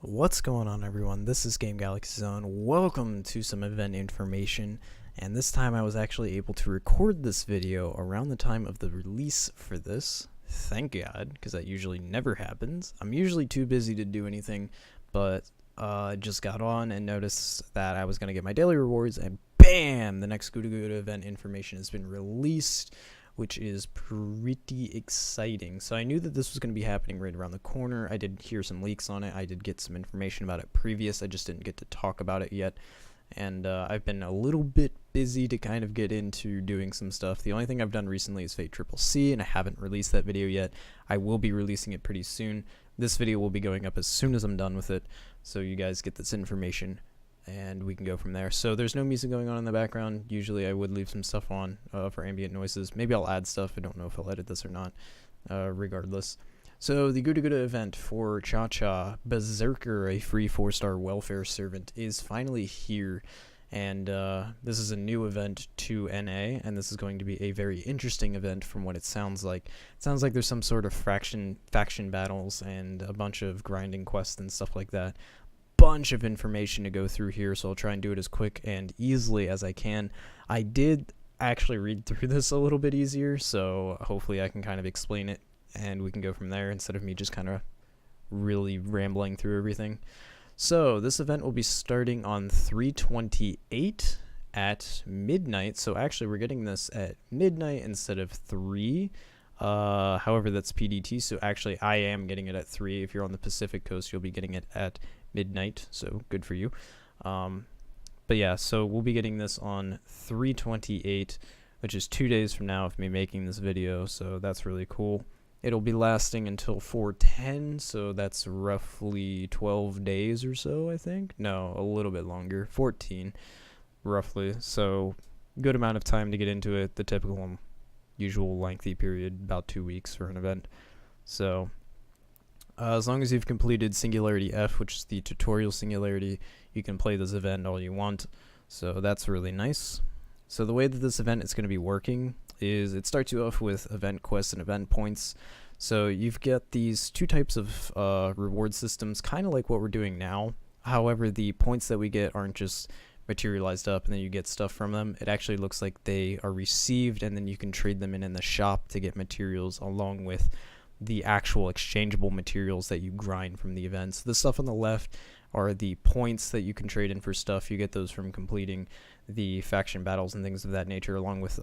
What's going on, everyone? This is Game Galaxy Zone. Welcome to some event information, and this time I was actually able to record this video around the time of the release for this. Thank God, because that usually never happens. I'm usually too busy to do anything, but I just got on and noticed that I was going to get my daily rewards, and BAM! The next GudaGuda event information has been released, which is pretty exciting. So I knew that this was going to be happening right around the corner. I did hear some leaks on it. I did get some information about it previous. I just didn't get to talk about it yet. And I've been a little bit busy to kind of get into doing some stuff. The only thing I've done recently is Fate Triple C, and I haven't released that video yet. I will be releasing it pretty soon. This video will be going up as soon as I'm done with it, so you guys get this information and we can go from there. So there's no music going on in the background. Usually I would leave some stuff on for ambient noises. Maybe I'll add stuff. I don't know if I'll edit this or not, regardless. So the GudaGuda event for Chacha Berserker, a free 4-star welfare servant, is finally here. And this is a new event to NA, and this is going to be a very interesting event from what it sounds like. It sounds like there's some sort of faction battles and a bunch of grinding quests and stuff like that. Bunch of information to go through here, so I'll try and do it as quick and easily as I can. I did actually read through this a little bit easier, so hopefully I can kind of explain it and we can go from there instead of me just kind of really rambling through everything. So this event will be starting on 3/28 at midnight, so actually we're getting this at midnight instead of 3. However, that's PDT, so actually I am getting it at 3. If you're on the Pacific Coast, you'll be getting it at midnight, so good for you. But yeah, so we'll be getting this on 3/28, which is 2 days from now of me making this video, so that's really cool. It'll be lasting until 4/10, so that's roughly 12 days or so, I think. No, a little bit longer, 14 roughly, so good amount of time to get into it. The typical usual lengthy period, about 2 weeks for an event. So as long as you've completed Singularity F, which is the tutorial singularity, you can play this event all you want. So that's really nice. So the way that this event is going to be working is it starts you off with event quests and event points. So you've got these two types of reward systems, kind of like what we're doing now. However, the points that we get aren't just materialized up and then you get stuff from them. It actually looks like they are received and then you can trade them in the shop to get materials along with the actual exchangeable materials that you grind from the events. The stuff on the left are the points that you can trade in for stuff. You get those from completing the faction battles and things of that nature, along with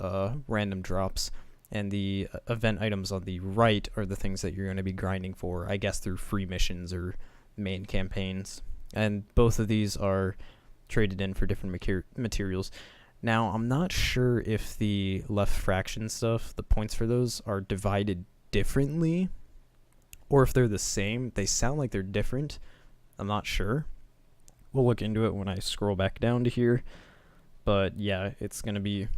random drops. And the event items on the right are the things that you're going to be grinding for, I guess, through free missions or main campaigns. And both of these are traded in for different materials. Now, I'm not sure if the left fraction stuff, the points for those, are divided differently or if they're the same. They sound like they're different. I'm not sure. We'll look into it when I scroll back down to here. But yeah, it's going to be a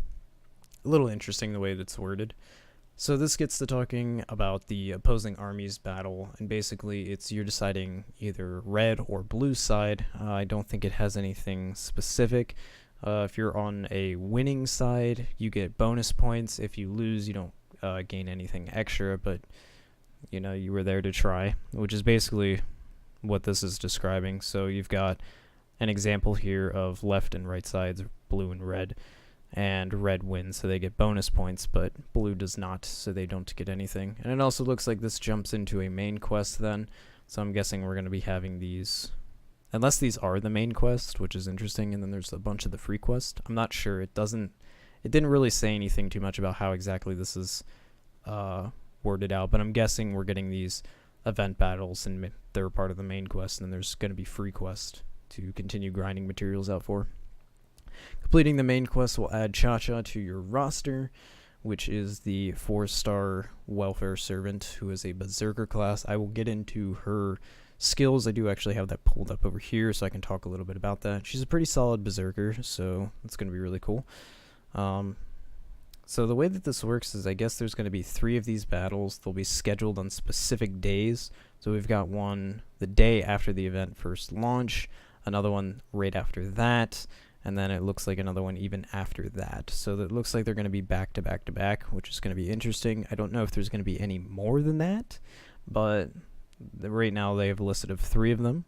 little interesting the way that's worded. So this gets to talking about the opposing armies battle, and basically you're deciding either red or blue side. I don't think it has anything specific. If you're on a winning side, you get bonus points. If you lose, you don't gain anything extra, but you know, you were there to try, which is basically what this is describing. So you've got an example here of left and right sides, blue and red wins, so they get bonus points, but blue does not, so they don't get anything. And it also looks like this jumps into a main quest then, so I'm guessing we're going to be having these, unless these are the main quest, which is interesting, and then there's a bunch of the free quest. I'm not sure. It didn't really say anything too much about how exactly this is worded out, but I'm guessing we're getting these event battles and they're part of the main quest, and then there's going to be free quest to continue grinding materials out for. Completing the main quest will add Chacha to your roster, which is the 4-star welfare servant who is a berserker class. I will get into her skills. I do actually have that pulled up over here, so I can talk a little bit about that. She's a pretty solid berserker, so it's going to be really cool. So the way that this works is I guess there's going to be 3 of these battles. They'll be scheduled on specific days. So we've got one the day after the event first launch, another one right after that, and then it looks like another one even after that. So it looks like they're going to be back to back to back, which is going to be interesting. I don't know if there's going to be any more than that, but right now they have a listed of 3 of them.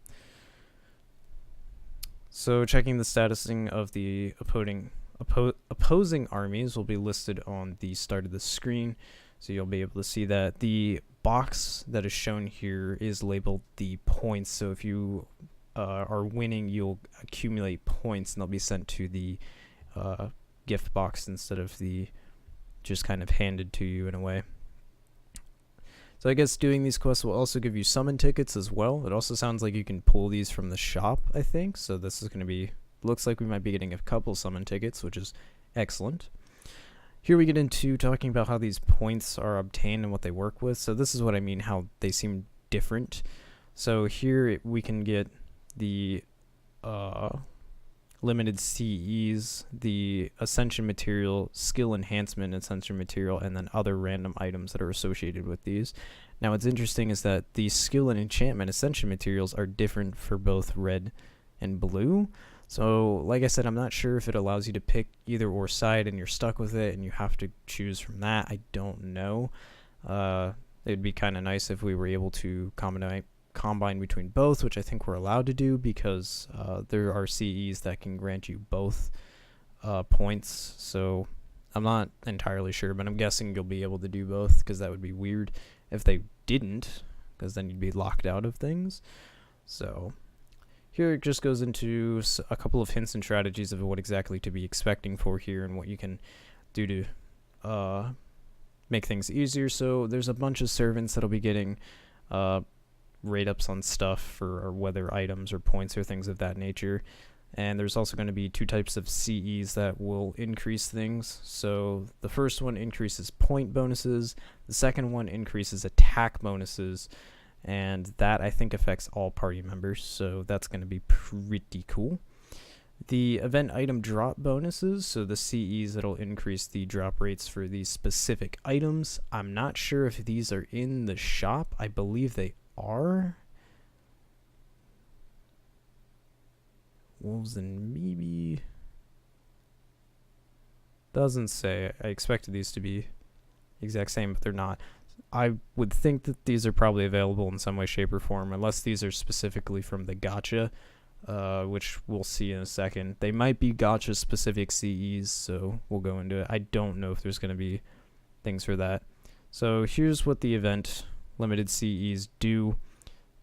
So checking the statusing of the opposing armies will be listed on the start of the screen, so you'll be able to see that. The box that is shown here is labeled the points, so if you are winning, you'll accumulate points and they'll be sent to the gift box instead of the just kind of handed to you in a way. So I guess doing these quests will also give you summon tickets as well. It also sounds like you can pull these from the shop, I think. So this is going to be, looks like we might be getting a couple summon tickets, which is excellent. Here we get into talking about how these points are obtained and what they work with. So this is what I mean, how they seem different. So here we can get the limited CEs, the Ascension Material, Skill Enhancement Ascension Material, and then other random items that are associated with these. Now what's interesting is that the Skill and Enchantment Ascension Materials are different for both red and blue. So like I said, I'm not sure if it allows you to pick either or side and you're stuck with it and you have to choose from that. I don't know. It'd be kind of nice if we were able to combine between both, which I think we're allowed to do because there are CEs that can grant you both points. So I'm not entirely sure, but I'm guessing you'll be able to do both because that would be weird if they didn't, because then you'd be locked out of things. So here it just goes into a couple of hints and strategies of what exactly to be expecting for here and what you can do to make things easier. So there's a bunch of servants that'll be getting rate-ups on stuff for whether items or points or things of that nature. And there's also going to be two types of CEs that will increase things. So the first one increases point bonuses, the second one increases attack bonuses, and that I think affects all party members, so that's going to be pretty cool. The event item drop bonuses, so the CEs that'll increase the drop rates for these specific items. I'm not sure if these are in the shop. I believe they are. Wolves and maybe doesn't say. I expected these to be the exact same, but they're not. I would think that these are probably available in some way, shape, or form, unless these are specifically from the gacha, which we'll see in a second. They might be gacha specific CEs, so we'll go into it. I don't know if there's going to be things for that. So here's what the event limited CEs do.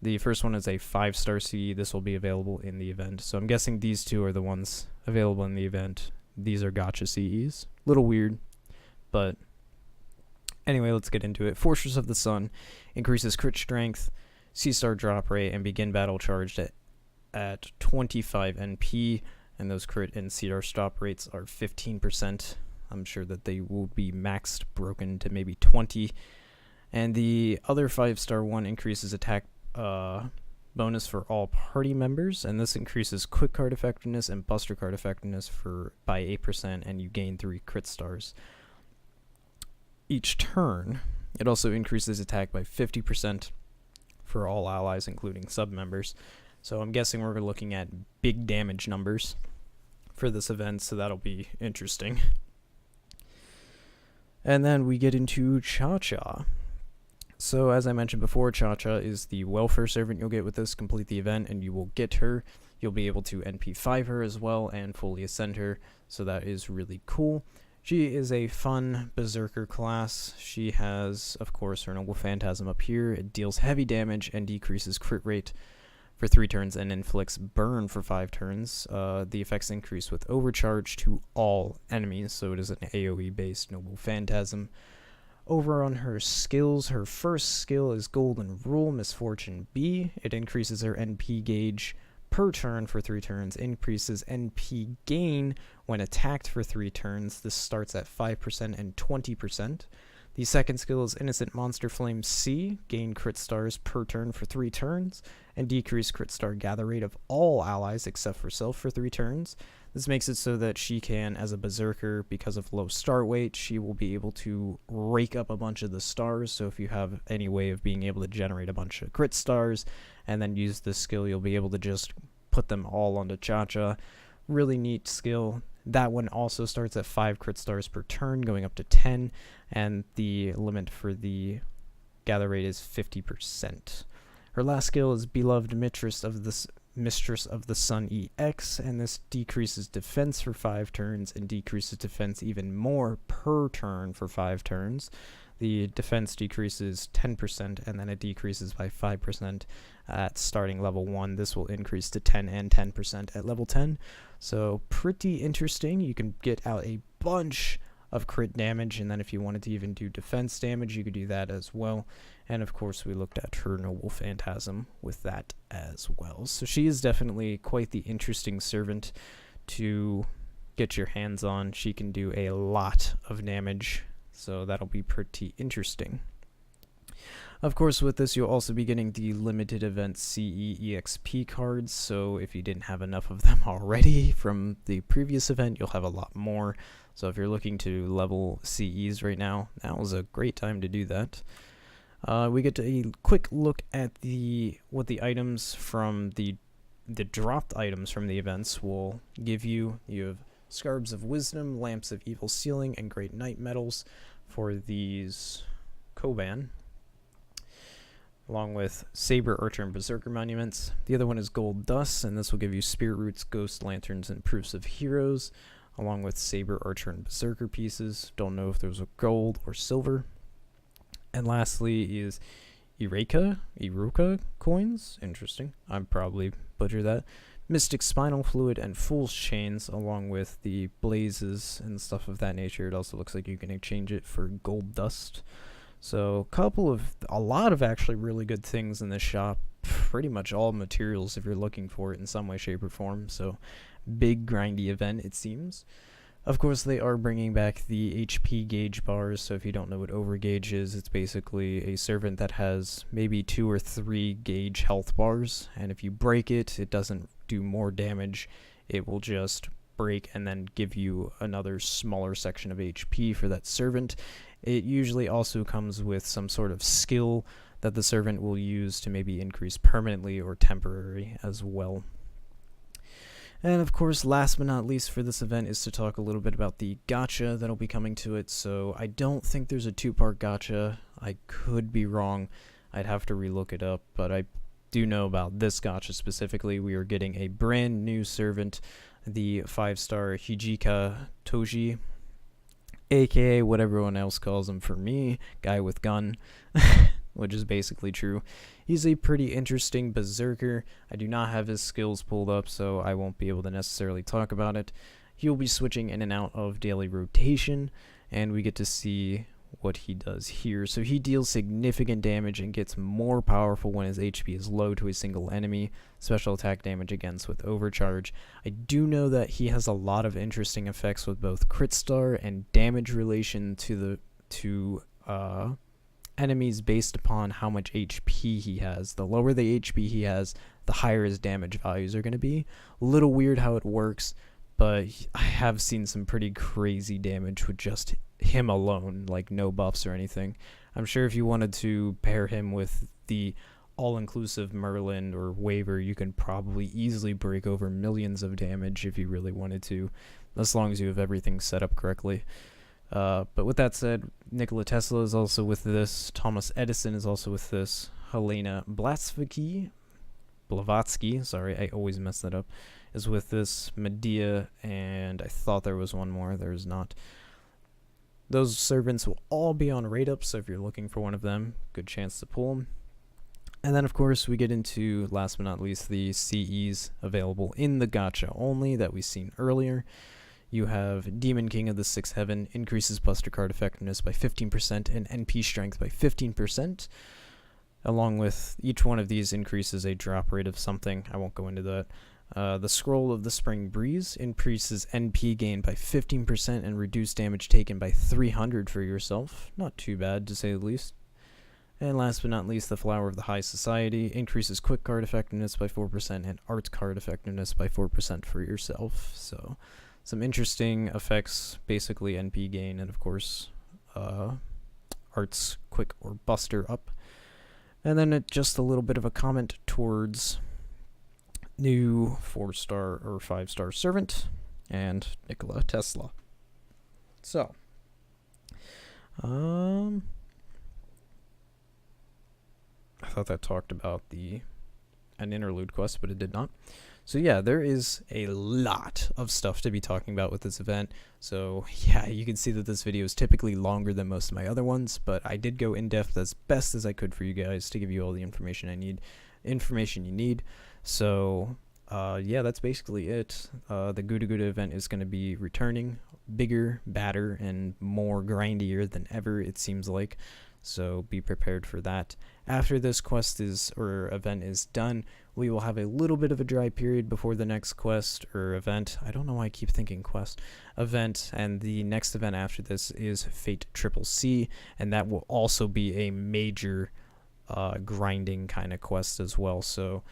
The first one is a 5-star CE. This will be available in the event. So I'm guessing these two are the ones available in the event. These are gacha CEs. Little weird, but anyway, let's get into it. Fortress of the Sun increases crit strength, C-star drop rate, and begin battle charged at 25 NP, and those crit and C-star stop rates are 15%. I'm sure that they will be maxed broken to maybe 20. And the other 5-star one increases attack bonus for all party members, and this increases quick card effectiveness and buster card effectiveness by 8%, and you gain 3 crit stars each turn. It also increases attack by 50% for all allies, including sub-members. So I'm guessing we're looking at big damage numbers for this event, so that'll be interesting. And then we get into Chacha. So as I mentioned before, Chacha is the welfare servant you'll get with this. Complete the event and you will get her. You'll be able to NP5 her as well and fully ascend her, so that is really cool. She is a fun berserker class. She has, of course, her noble phantasm up here. It deals heavy damage and decreases crit rate for 3 turns and inflicts burn for 5 turns. The effects increase with overcharge to all enemies, so it is an AoE based noble phantasm. Over on her skills, her first skill is Golden Rule, Misfortune B. It increases her NP gauge per turn for 3 turns, increases NP gain when attacked for 3 turns. This starts at 5% and 20%. The second skill is Innocent Monster Flame C, gain crit stars per turn for 3 turns, and decrease crit star gather rate of all allies except for self for 3 turns. This makes it so that she can, as a berserker, because of low start weight, she will be able to rake up a bunch of the stars. So if you have any way of being able to generate a bunch of crit stars and then use this skill, you'll be able to just put them all onto Chacha. Really neat skill. That one also starts at 5 crit stars per turn, going up to 10, and the limit for the gather rate is 50%. Her last skill is Beloved Mistress of the Mistress of the Sun EX, and this decreases defense for 5 turns and decreases defense even more per turn for 5 turns. The defense decreases 10% and then it decreases by 5% at starting level 1. This will increase to 10 and 10% at level 10. So pretty interesting. You can get out a bunch of crit damage, and then if you wanted to even do defense damage, you could do that as well. And of course we looked at her Noble Phantasm with that as well. So she is definitely quite the interesting servant to get your hands on. She can do a lot of damage, so that'll be pretty interesting. Of course, with this, you'll also be getting the limited event CE EXP cards, so if you didn't have enough of them already from the previous event, you'll have a lot more. So if you're looking to level CEs right now, now is a great time to do that. We get a quick look at what the items from the dropped items from the events will give you. You have Scarabs of Wisdom, Lamps of Evil Sealing, and Great Night Medals for these Koban, along with Saber, Archer, and Berserker monuments. The other one is Gold Dust, and this will give you Spirit Roots, Ghost Lanterns, and Proofs of Heroes, along with Saber, Archer, and Berserker pieces. Don't know if there's a gold or silver. And lastly is Iruka coins. Interesting. I'm probably butchered that. Mystic Spinal Fluid and Fool's Chains, along with the blazes and stuff of that nature. It also looks like you can exchange it for Gold Dust. So a lot of actually really good things in this shop. Pretty much all materials if you're looking for it in some way, shape, or form. So big grindy event, it seems. Of course, they are bringing back the HP gauge bars, so if you don't know what overgauge is, it's basically a servant that has maybe 2 or 3 gauge health bars, and if you break it, it doesn't do more damage. It will just break and then give you another smaller section of HP for that servant. It usually also comes with some sort of skill that the servant will use to maybe increase permanently or temporary as well. And of course, last but not least for this event is to talk a little bit about the gacha that'll be coming to it. So I don't think there's a 2-part gacha. I could be wrong. I'd have to relook it up, but I do know about this gacha specifically. We are getting a brand new servant, the 5-star Hijika Toji, aka what everyone else calls him for me, guy with gun, which is basically true. He's a pretty interesting berserker. I do not have his skills pulled up, so I won't be able to necessarily talk about it. He'll be switching in and out of daily rotation, and we get to see what he does here. So he deals significant damage and gets more powerful when his HP is low to a single enemy. Special attack damage against with overcharge. I do know that he has a lot of interesting effects with both crit star and damage relation to enemies based upon how much HP he has. The lower the HP he has, the higher his damage values are going to be. A little weird how it works, but I have seen some pretty crazy damage with just him alone, like no buffs or anything. I'm sure if you wanted to pair him with the all-inclusive Merlin or Waver, you can probably easily break over millions of damage if you really wanted to, as long as you have everything set up correctly. But with that said, Nikola Tesla is also with this, Thomas Edison is also with this, Helena Blavatsky, sorry, I always mess that up, is with this, Medea, and I thought there was one more, there is not. Those servants will all be on rate up, so if you're looking for one of them, good chance to pull them. And then of course we get into, last but not least, the CEs available in the gacha only that we've seen earlier. You have Demon King of the Sixth Heaven, increases Buster card effectiveness by 15% and NP strength by 15%. Along with each one of these increases a drop rate of something. I won't go into that. The Scroll of the Spring Breeze increases NP gain by 15% and reduced damage taken by 300 for yourself. Not too bad, to say the least. And last but not least, the Flower of the High Society increases quick card effectiveness by 4% and art card effectiveness by 4% for yourself. So some interesting effects, basically NP gain, and of course arts quick or buster up. And then just a little bit of a comment towards new 4-star or 5-star servant and Nikola Tesla. So I thought that talked about the an interlude quest, but it did not. So yeah, there is a lot of stuff to be talking about with this event. So yeah, you can see that this video is typically longer than most of my other ones, but I did go in depth as best as I could for you guys to give you all the information you need. So yeah, that's basically it. The GudaGuda event is going to be returning, bigger, badder, and more grindier than ever, it seems like. So be prepared for that. After this quest or event is done, we will have a little bit of a dry period before the next quest or event. I don't know why I keep thinking quest. Event, and the next event after this is Fate CCC, and that will also be a major grinding kind of quest as well. So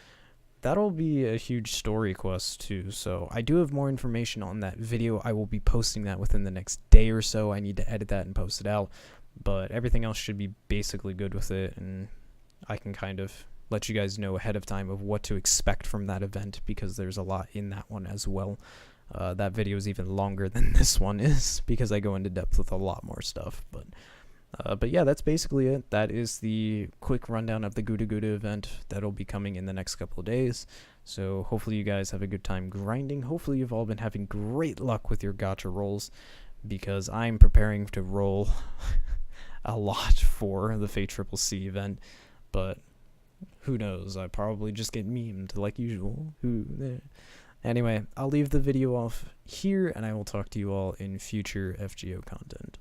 that'll be a huge story quest too. So I do have more information on that video. I will be posting that within the next day or so. I need to edit that and post it out, but everything else should be basically good with it, and I can kind of let you guys know ahead of time of what to expect from that event, because there's a lot in that one as well. That video is even longer than this one is because I go into depth with a lot more stuff. But yeah, that's basically it. That is the quick rundown of the GudaGuda event that'll be coming in the next couple of days. So hopefully you guys have a good time grinding. Hopefully you've all been having great luck with your gacha rolls, because I'm preparing to roll a lot for the Fate CCC event, but who knows, I probably just get memed like usual. Anyway, I'll leave the video off here, and I will talk to you all in future FGO content.